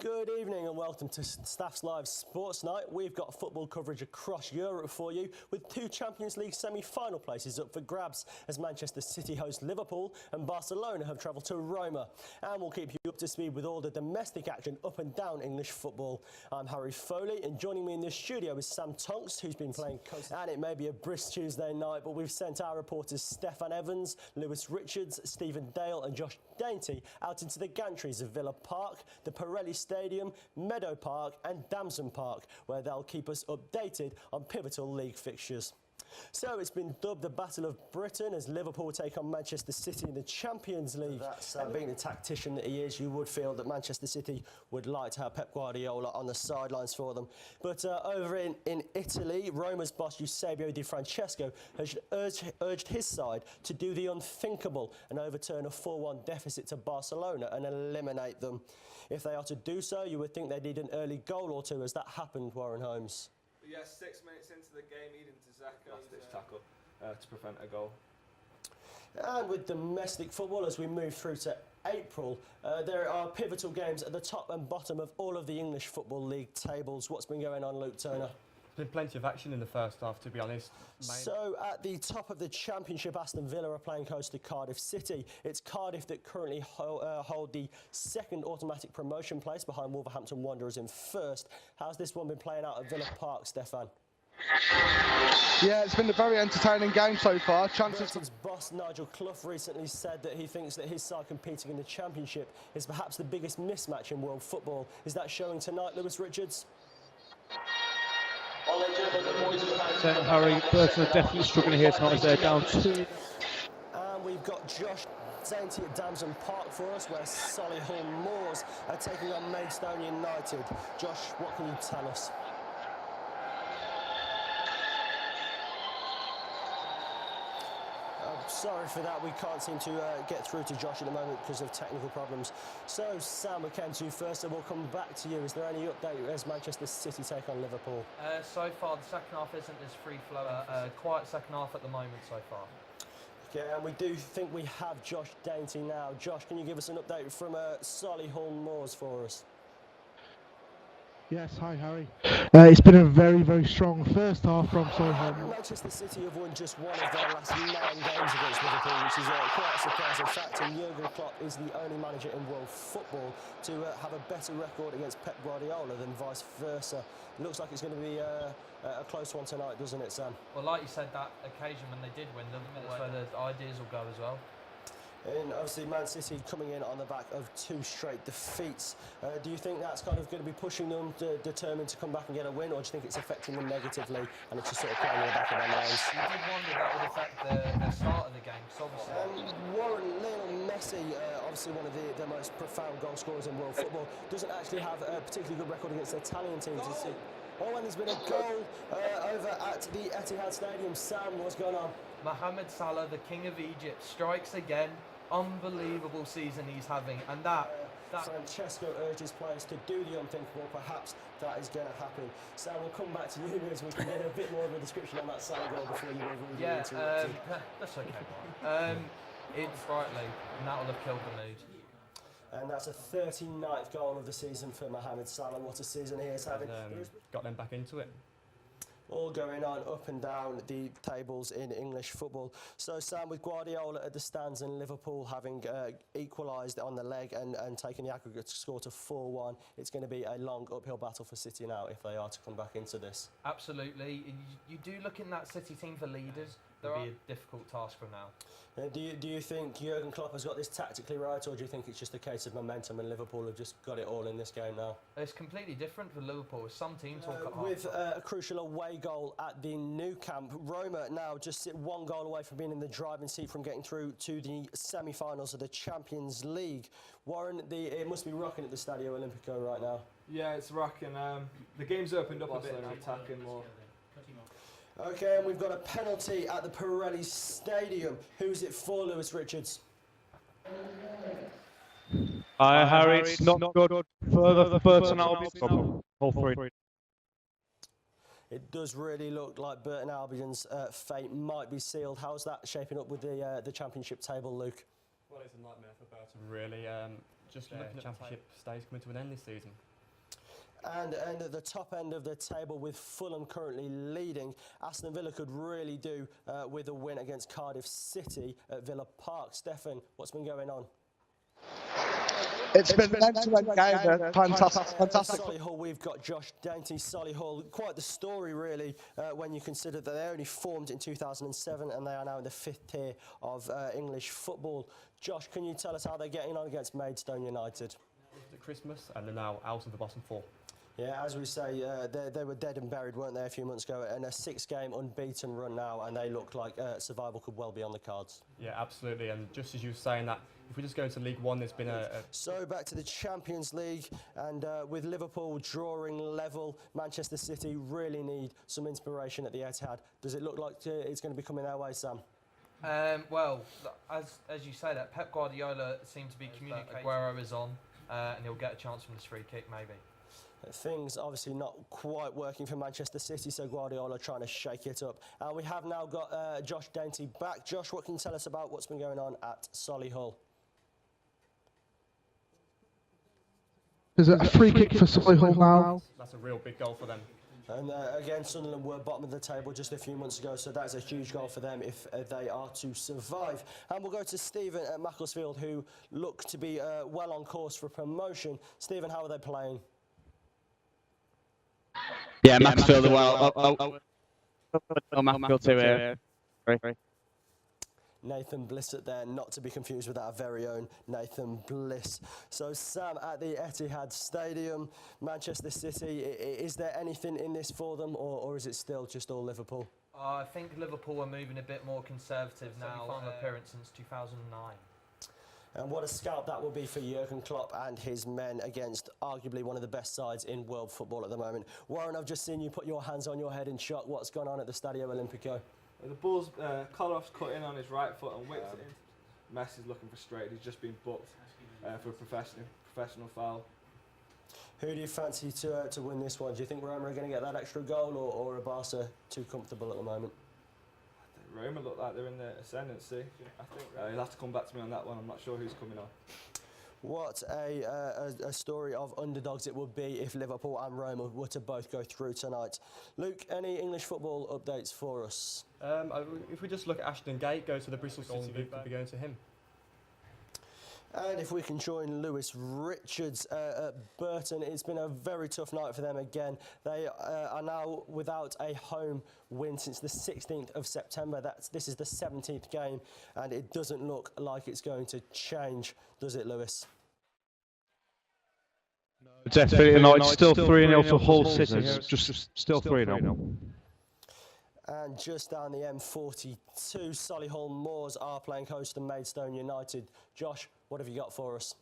Good evening and welcome to Staff's Live Sports Night. We've got football coverage across Europe for you with two Champions League semi-final places up for grabs as Manchester City host Liverpool and Barcelona have travelled to Roma. And we'll keep you up to speed with all the domestic action up and down English football. I'm Harry Foley and joining me in this studio is Sam Tonks, who's been playing coast. And it may be a brisk Tuesday night, but we've sent our reporters Stefan Evans, Lewis Richards, Stephen Dale and Josh Dainty out into the gantries of Villa Park, the Pirelli Stadium, Meadow Park and Damson Park, where they'll keep us updated on pivotal league fixtures. So it's been dubbed the Battle of Britain as Liverpool take on Manchester City in the Champions League. Being the tactician that he is, you would feel that Manchester City would like to have Pep Guardiola on the sidelines for them. But over in Italy, Roma's boss Eusebio Di Francesco has urged his side to do the unthinkable and overturn a 4-1 deficit to Barcelona and eliminate them. If they are to do so, you would think they need an early goal or two, as that happened, Warren Holmes. Yes, 6 minutes into the game, Eden Dzeko tackle to prevent a goal. And with domestic football, as we move through to April, there are pivotal games at the top and bottom of all of the English Football League tables. What's been going on, Luke Turner? There's been plenty of action in the first half, to be honest. So at the top of the Championship, Aston Villa are playing host to Cardiff City. It's Cardiff that currently hold the second automatic promotion place behind Wolverhampton Wanderers in first. How's this one been playing out at Villa Park, Stefan? Yeah, it's been a very entertaining game so far. Brighton's boss Nigel Clough recently said that he thinks that his side competing in the Championship is perhaps the biggest mismatch in world football. Is that showing tonight, Lewis Richards? Harry, Burton are definitely struggling here tonight as they're down 2. And we've got Josh Dainty at Damson Park for us, where Solihull Moors are taking on Maidstone United. Josh, what can you tell us? Sorry for that, we can't seem to get through to Josh at the moment because of technical problems. So, Sam, we came to you first and we'll come back to you. Is there any update as Manchester City take on Liverpool? So far, the second half isn't as free-flow. Quiet second half at the moment so far. Okay, and we do think we have Josh Dainty now. Josh, can you give us an update from Solihull Moors for us? Yes, hi Harry. It's been a very, very strong first half from Solihull. Manchester City have won just one of their last 9 games against Liverpool, which is quite a surprising fact. And Jurgen Klopp is the only manager in world football to have a better record against Pep Guardiola than vice versa. It looks like it's going to be a close one tonight, doesn't it, Sam? Well, like you said, that occasion when they did win, that's where the ideas will go as well. And obviously Man City coming in on the back of 2 straight defeats. Do you think that's kind of going to be pushing them determined to come back and get a win, or do you think it's affecting them negatively and it's just sort of playing in the back of their minds? You did wonder that would affect the start of the game, because obviously... Warren, Lionel Messi, obviously one of the most profound goal scorers in world football, doesn't actually have a particularly good record against Italian teams. Oh, and there's been a goal over at the Etihad Stadium. Sam, what's going on? Mohamed Salah, the king of Egypt, strikes again. Unbelievable season he's having, and that Francesco urges players to do the unthinkable. Perhaps that is going to happen. Sam, we'll come back to you as we can get a bit more of a description on that Salah goal before you move yeah, into that's okay. It's brightly, and that will have killed the mood. And that's a 39th goal of the season for Mohamed Salah. What a season he is having. Got them back into it. All going on up and down the tables in English football. So, Sam, with Guardiola at the stands and Liverpool having equalised on the leg and taken the aggregate score to 4-1, it's going to be a long uphill battle for City now if they are to come back into this. Absolutely. You do look in that City team for leaders. It'll be a difficult task from now. Do you think Jurgen Klopp has got this tactically right, or do you think it's just a case of momentum and Liverpool have just got it all in this game now? It's completely different for Liverpool. Some teams will cut with a crucial away goal at the Nou Camp, Roma now just sit 1 goal away from being in the driving seat from getting through to the semi-finals of the Champions League. Warren, it must be rocking at the Stadio Olimpico right now. Yeah, it's rocking. The game's opened up a bit and attacking more. Okay, and we've got a penalty at the Pirelli Stadium. Who's it for, Lewis Richards? Harry, it's not good. Further for Burton Albion's problem. All 3. It does really look like Burton Albion's fate might be sealed. How's that shaping up with the Championship table, Luke? Well, it's a nightmare for Burton, really. Just looking at the Championship stage coming to an end this season. And at the top end of the table, with Fulham currently leading, Aston Villa could really do with a win against Cardiff City at Villa Park. Stefan, what's been going on? It's been an excellent game, fantastic. Solihull, we've got Josh Dainty. Solihull, quite the story really, when you consider that they only formed in 2007 and they are now in the 5th tier of English football. Josh, can you tell us how they're getting on against Maidstone United? At Christmas, and they're now out of the bottom 4. Yeah, as we say, they were dead and buried, weren't they, a few months ago, and a 6-game unbeaten run now, and they look like survival could well be on the cards. Yeah, absolutely, and just as you were saying that, if we just go into League One, there's been So back to the Champions League, and with Liverpool drawing level, Manchester City really need some inspiration at the Etihad. Does it look like it's going to be coming their way, Sam? Well, as you say that, Pep Guardiola seemed to be communicating. Aguero is on, and he'll get a chance from this free kick, maybe. Things obviously not quite working for Manchester City, so Guardiola trying to shake it up. And we have now got Josh Dainty back. Josh, what can you tell us about what's been going on at Solihull? There's a free kick for Solihull now. That's a real big goal for them. And again, Sunderland were bottom of the table just a few months ago, so that's a huge goal for them if they are to survive. And we'll go to Stephen at Macclesfield, who look to be well on course for promotion. Stephen, how are they playing? Yeah, Macclesfield well. Macclesfield too. Nathan Blissett there, not to be confused with our very own Nathan Bliss. So Sam, at the Etihad Stadium, Manchester City, is there anything in this for them, or is it still just all Liverpool? I think Liverpool are moving a bit more conservative now. Final appearance since 2009. And what a scalp that will be for Jurgen Klopp and his men against arguably one of the best sides in world football at the moment. Warren, I've just seen you put your hands on your head in shock. What's gone on at the Stadio Olimpico? The ball's Kolarof's cut in on his right foot and whipped it in. Messi's looking frustrated. He's just been booked for a professional foul. Who do you fancy to win this one? Do you think Roma are going to get that extra goal, or are Barca too comfortable at the moment? Roma look like they're in the ascendancy. I think he'll have to come back to me on that one. I'm not sure who's coming on. What a story of underdogs it would be if Liverpool and Roma were to both go through tonight. Luke, any English football updates for us? If we just look at Ashton Gate, go to the Bristol City, could be going to him. And if we can join Lewis Richards at Burton, it's been a very tough night for them again. They are now without a home win since the 16th of September. This is the 17th game, and it doesn't look like it's going to change, does it, Lewis? Definitely not. It's still 3-0 for Hull City. Just still 3-0. And just down the M42, Solihull Moors are playing host to Maidstone United. Josh, what have you got for us?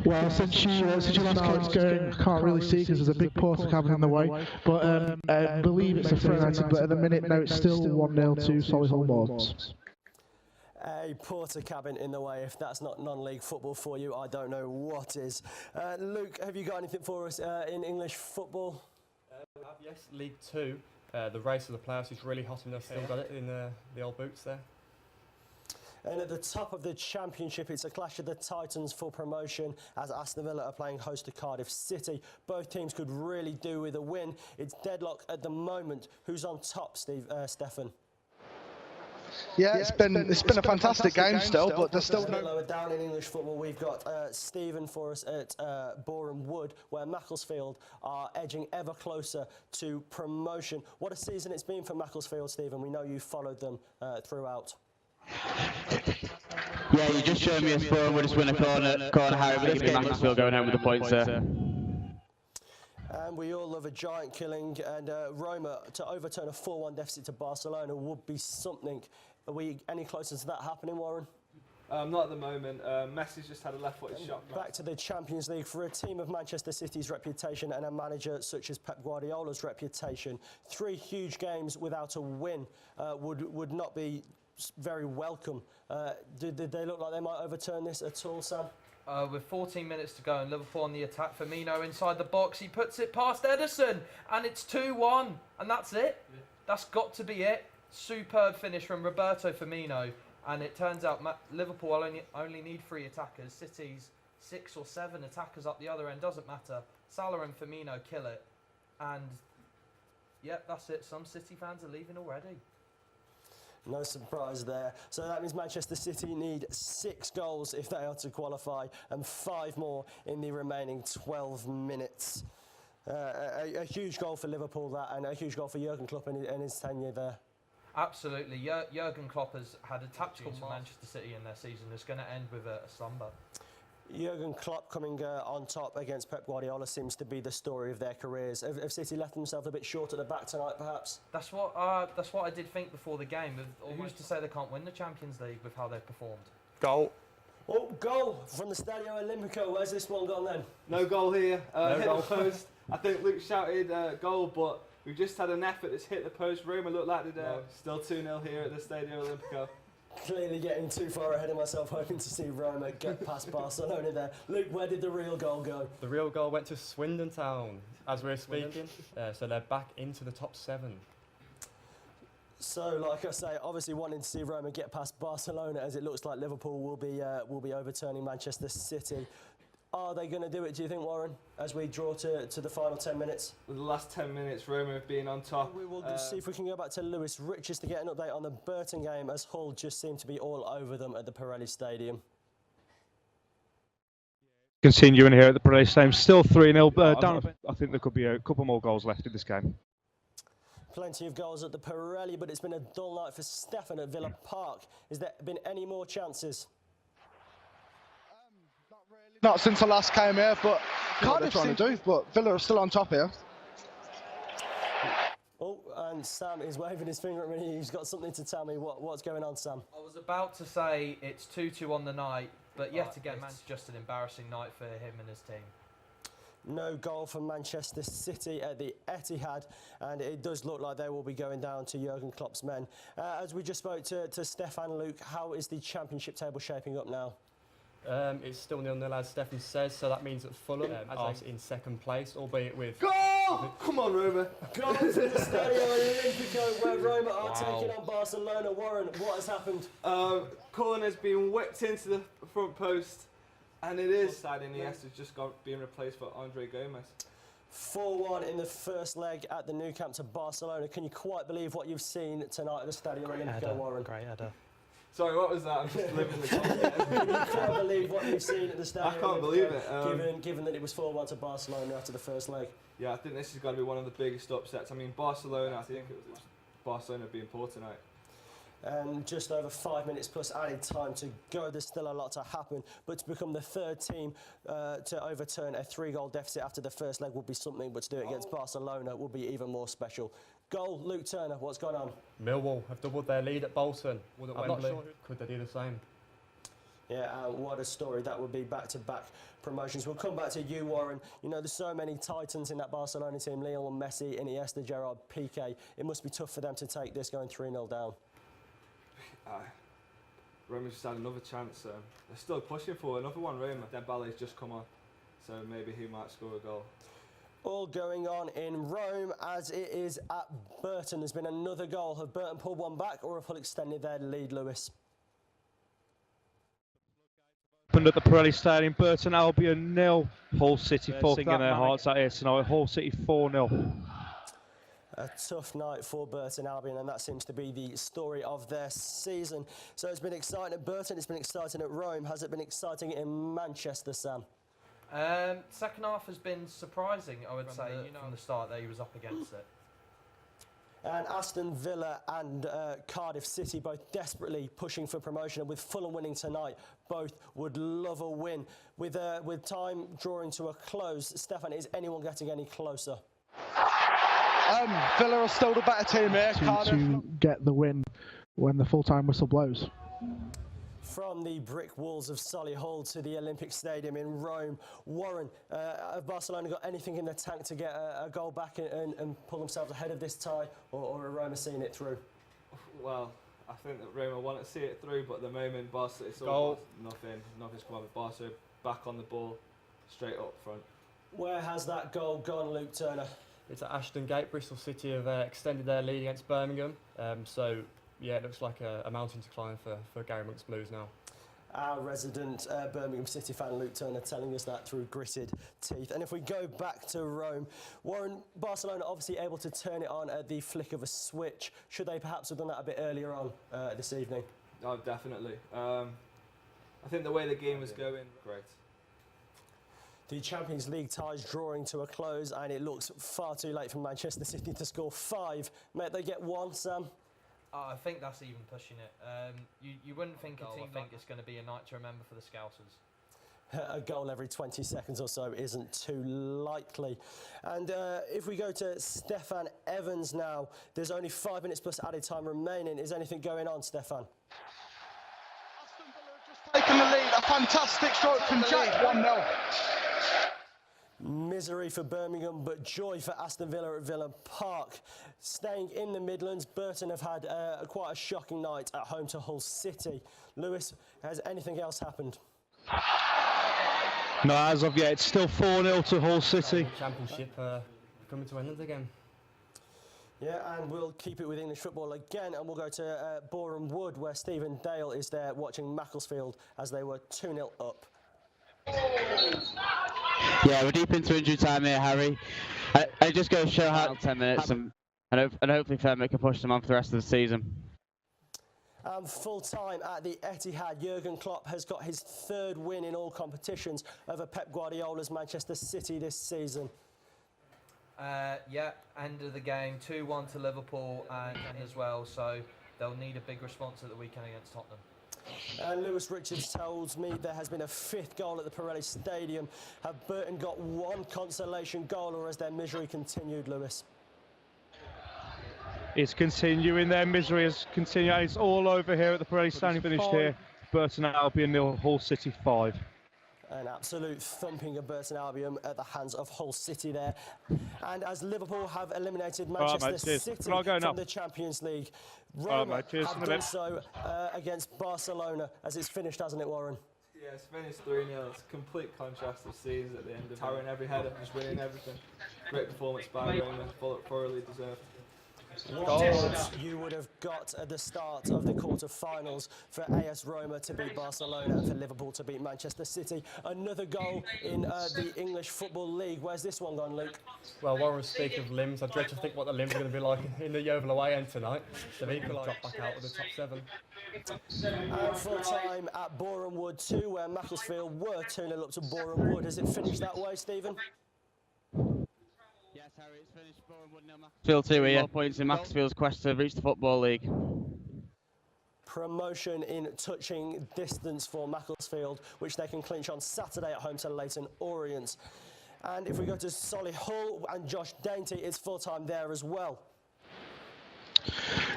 Well, since you last how it's going, I can't really see because there's a big porter cabin in the way. But I believe it's a 3-0, but at the minute, no, it's still 1-0 to Solihull Moors. A porter cabin in the way. If that's not non-league football for you, I don't know what is. Luke, have you got anything for us in English football? Yes, League 2. The race of the playoffs is really hot enough. Still got it in the old boots there. And at the top of the Championship, it's a clash of the Titans for promotion as Aston Villa are playing host to Cardiff City. Both teams could really do with a win. It's deadlock at the moment. Who's on top, Stefan? Yeah, it's been a fantastic game still, but there's still lower down in English football. We've got Stephen for us at Boreham Wood, where Macclesfield are edging ever closer to promotion. What a season it's been for Macclesfield, Stephen. We know you followed them throughout. Yeah, you just showed me a score and we'll just win a corner Harry, but give me Macclesfield going home with the points there. And we all love a giant killing, and Roma to overturn a 4-1 deficit to Barcelona would be something. Are we any closer to that happening, Warren? Not at the moment. Messi's just had a left-footed shot. Back to the Champions League. For a team of Manchester City's reputation and a manager such as Pep Guardiola's reputation, 3 huge games without a win would not be very welcome. Did they look like they might overturn this at all, Sam? With 14 minutes to go and Liverpool on the attack, Firmino inside the box, he puts it past Ederson and it's 2-1 and that's it. Yeah. That's got to be it. Superb finish from Roberto Firmino, and it turns out Liverpool only need 3 attackers. City's 6 or 7 attackers up the other end, doesn't matter. Salah and Firmino kill it. And, yep, that's it. Some City fans are leaving already. No surprise there. So that means Manchester City need 6 goals if they are to qualify and 5 more in the remaining 12 minutes. A huge goal for Liverpool, that, and a huge goal for Jurgen Klopp and his tenure there. Absolutely. Jurgen Klopp has had a tactical for Manchester City in their season that's going to end with a slumber. Jurgen Klopp coming on top against Pep Guardiola seems to be the story of their careers. Have City left themselves a bit short at the back tonight, perhaps? That's what I did think before the game. Who's to say they can't win the Champions League with how they've performed? Goal. Oh, goal from the Stadio Olimpico. Where's this one gone then? No goal here. No hit goal. the post. I think Luke shouted goal, but we've just had an effort that's hit the post. Roma looked like they're still 2-0 here at the Stadio Olimpico. Clearly getting too far ahead of myself, hoping to see Roma get past Barcelona there. Luke, where did the real goal go? The real goal went to Swindon Town as we're speaking. So they're back into the top 7. So, like I say, obviously wanting to see Roma get past Barcelona, as it looks like Liverpool will be overturning Manchester City. Are they going to do it, do you think, Warren, as we draw to the final 10 minutes? With the last 10 minutes, Roma have been on top. We will see if we can go back to Lewis Richards to get an update on the Burton game, as Hull just seemed to be all over them at the Pirelli Stadium. Continuing here at the Pirelli Stadium, still 3-0. Down, I think there could be a couple more goals left in this game. Plenty of goals at the Pirelli, but it's been a dull night for Stefan at Villa Park. Has there been any more chances? Not since I last came here, but Cardiff seem to do, but Villa are still on top here. Oh, and Sam is waving his finger at me. He's got something to tell me. What's going on, Sam? I was about to say it's 2-2 on the night, but yet again, it's just an embarrassing night for him and his team. No goal for Manchester City at the Etihad, and it does look like they will be going down to Jurgen Klopp's men. As we just spoke to Stefan, Luke, how is the Championship table shaping up now? It's still 0-0 as Stefan says, so that means that Fulham are in second place, albeit with... Goal! Come on, Roma. Goal to the Stadio Olimpico, where Roma are taking on Barcelona. Warren, what has happened? Corner's been whipped into the front post, and it is sad Iniesta's just being replaced for Andre Gomez. 4-1 in the first leg at the Nou Camp to Barcelona. Can you quite believe what you've seen tonight at the Stadio Olimpico, Warren? Great header. Sorry, what was that? I'm just living the content. You can't believe what you've seen at the Stadio I can't believe it. Given that it was 4-1 to Barcelona after the first leg. Yeah, I think this has got to be one of the biggest upsets. I mean, Barcelona, I think it was Barcelona being poor tonight. Just over 5 minutes plus added time to go. There's still a lot to happen, but to become the third team to overturn a 3-goal deficit after the first leg would be something, but to do it against Barcelona would be even more special. Goal, Luke Turner, what's going on? Millwall have doubled their lead at Bolton. I'm not sure. Could they do the same? Yeah, what a story. That would be back-to-back promotions. We'll come back to you, Warren. You know, there's so many titans in that Barcelona team. Lionel Messi, Iniesta, Gerrard, Piqué. It must be tough for them to take this going 3-0 down. Roma just had another chance. They're still pushing for another one, Roma. Dembele's just come on, so maybe he might score a goal. All going on in Rome as it is at Burton. There's been another goal. Have Burton pulled one back, or have Hull extended their lead, Lewis? Opened at the Pirelli Stadium, Burton Albion 0, Hull City 4, singing their hearts out here tonight. Hull City 4-0. A tough night for Burton Albion, and that seems to be the story of their season. So it's been exciting at Burton, it's been exciting at Rome. Has it been exciting in Manchester, Sam? Second half has been surprising, I would say, from the start that he was up against it. And Aston Villa and Cardiff City both desperately pushing for promotion, and with Fulham winning tonight, both would love a win. With time drawing to a close, Stefan, is anyone getting any closer? Villa are still the better team here. To get the win when the full-time whistle blows. From the brick walls of Solihull to the Olympic Stadium in Rome, Warren, have Barcelona got anything in the tank to get a goal back and pull themselves ahead of this tie, or are Roma seeing it through? Well, I think that Roma want to see it through, but at the moment, Barca, it's all nothing's come up. Barca back on the ball, straight up front. Where has that goal gone, Luke Turner? It's at Ashton Gate. Bristol City have extended their lead against Birmingham. So, yeah, it looks like a mountain to climb for Gary Monk's Blues now. Our resident Birmingham City fan, Luke Turner, telling us that through gritted teeth. And if we go back to Rome, Warren, Barcelona obviously able to turn it on at the flick of a switch. Should they perhaps have done that a bit earlier on this evening? Oh, definitely. I think the way the game was going, great. The Champions League ties drawing to a close, and it looks far too late for Manchester City to score 5. Might they get 1, Sam? I think that's even pushing it. You wouldn't think a team think it's going to be a night to remember for the Scousers. A goal every 20 seconds or so isn't too likely. And if we go to Stefan Evans now, there's only 5 minutes plus added time remaining. Is anything going on, Stefan? Taking the lead, a fantastic stroke from Jack, 1-0. Misery for Birmingham, but joy for Aston Villa at Villa Park. Staying in the Midlands, Burton have had quite a shocking night at home to Hull City. Lewis, has anything else happened? No, as of yet, it's still 4-0 to Hull City. Championship coming to an end again. Yeah, and we'll keep it with English football again, and we'll go to Boreham Wood, where Stephen Dale is there watching Macclesfield as they were 2-0 up. Yeah, we're deep into injury time here, Harry. I just go to show how 10 minutes and hopefully Fairmont can push them on for the rest of the season. Full time at the Etihad, Jurgen Klopp has got his 3rd win in all competitions over Pep Guardiola's Manchester City this season. Yeah, end of the game, 2-1 to Liverpool and as well, so they'll need a big response at the weekend against Tottenham. And Lewis Richards tells me there has been a 5th goal at the Pirelli Stadium. Have Burton got 1 consolation goal, or has their misery continued, Lewis? It's continuing, their misery is continuing. It's all over here at the Pirelli Stadium. Finished here. Burton Albion 0, Hull City 5. An absolute thumping of Burton Albion at the hands of Hull City there. And as Liverpool have eliminated Manchester City from the Champions League, Roma have done so against Barcelona, as it's finished, hasn't it, Warren? Yeah, it's finished 3-0. It's a complete contrast of seasons at the end of towering every header, just winning everything. Great performance by Roma, thoroughly deserved. What you would have got at the start of the quarter-finals for AS Roma to beat Barcelona and for Liverpool to beat Manchester City. Another goal in the English Football League. Where's this one gone, Luke? Well, Warren, speaking of limbs, I dread to think what the limbs are going to be like in the Yeovil away end tonight. They've equalised, dropped back out of the top 7. And full time at Boreham Wood 2, where Macclesfield were 2-0 up to Boreham Wood. Has it finished that way, Stephen? Yes, Harry, it's finished. Macclesfield 2 here. 4 points in Macclesfield's quest to reach the Football League. Promotion in touching distance for Macclesfield, which they can clinch on Saturday at home to Leyton Orient. And if we go to Solihull and Josh Dainty, it's full time there as well.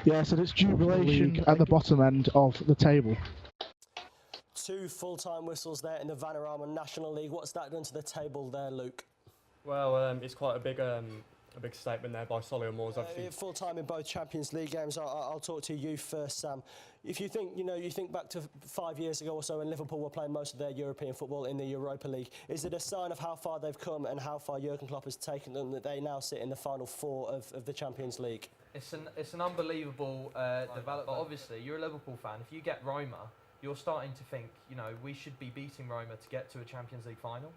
Yeah, so it's jubilation at the bottom end of the table. 2 full-time whistles there in the Vanarama National League. What's that done to the table there, Luke? Well, it's quite a big statement there by Solihull. Full time in both Champions League games. I'll talk to you first, Sam. If you think, you think back to 5 years ago or so when Liverpool were playing most of their European football in the Europa League, is it a sign of how far they've come and how far Jurgen Klopp has taken them that they now sit in the final 4 of the Champions League? It's an unbelievable development. Obviously, you're a Liverpool fan. If you get Roma, you're starting to think, we should be beating Roma to get to a Champions League final.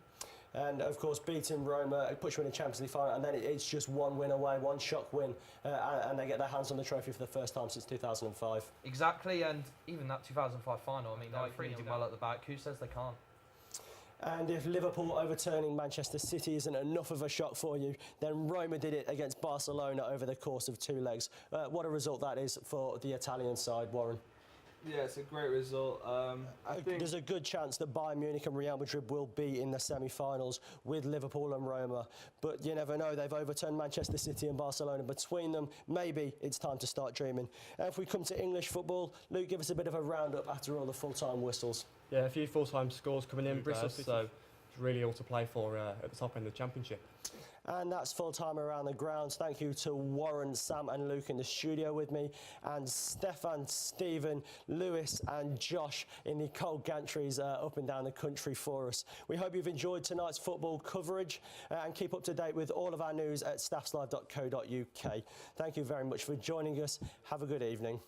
And of course, beating Roma, it puts you in a Champions League final, and then it's just 1 win away, 1 shock win, and they get their hands on the trophy for the first time since 2005. Exactly, and even that 2005 final, they were freezing well at the back. Who says they can't? And if Liverpool overturning Manchester City isn't enough of a shock for you, then Roma did it against Barcelona over the course of 2 legs. What a result that is for the Italian side, Warren. Yeah, it's a great result. I think there's a good chance that Bayern Munich and Real Madrid will be in the semi-finals with Liverpool and Roma. But you never know, they've overturned Manchester City and Barcelona. Between them, maybe it's time to start dreaming. And if we come to English football, Luke, give us a bit of a roundup after all the full-time whistles. Yeah, a few full-time scores coming in, Bristol, so it's really all to play for at the top end of the Championship. And that's full-time around the grounds. Thank you to Warren, Sam and Luke in the studio with me, and Stefan, Stephen, Lewis and Josh in the cold gantries up and down the country for us. We hope you've enjoyed tonight's football coverage and keep up to date with all of our news at staffslive.co.uk. Thank you very much for joining us. Have a good evening.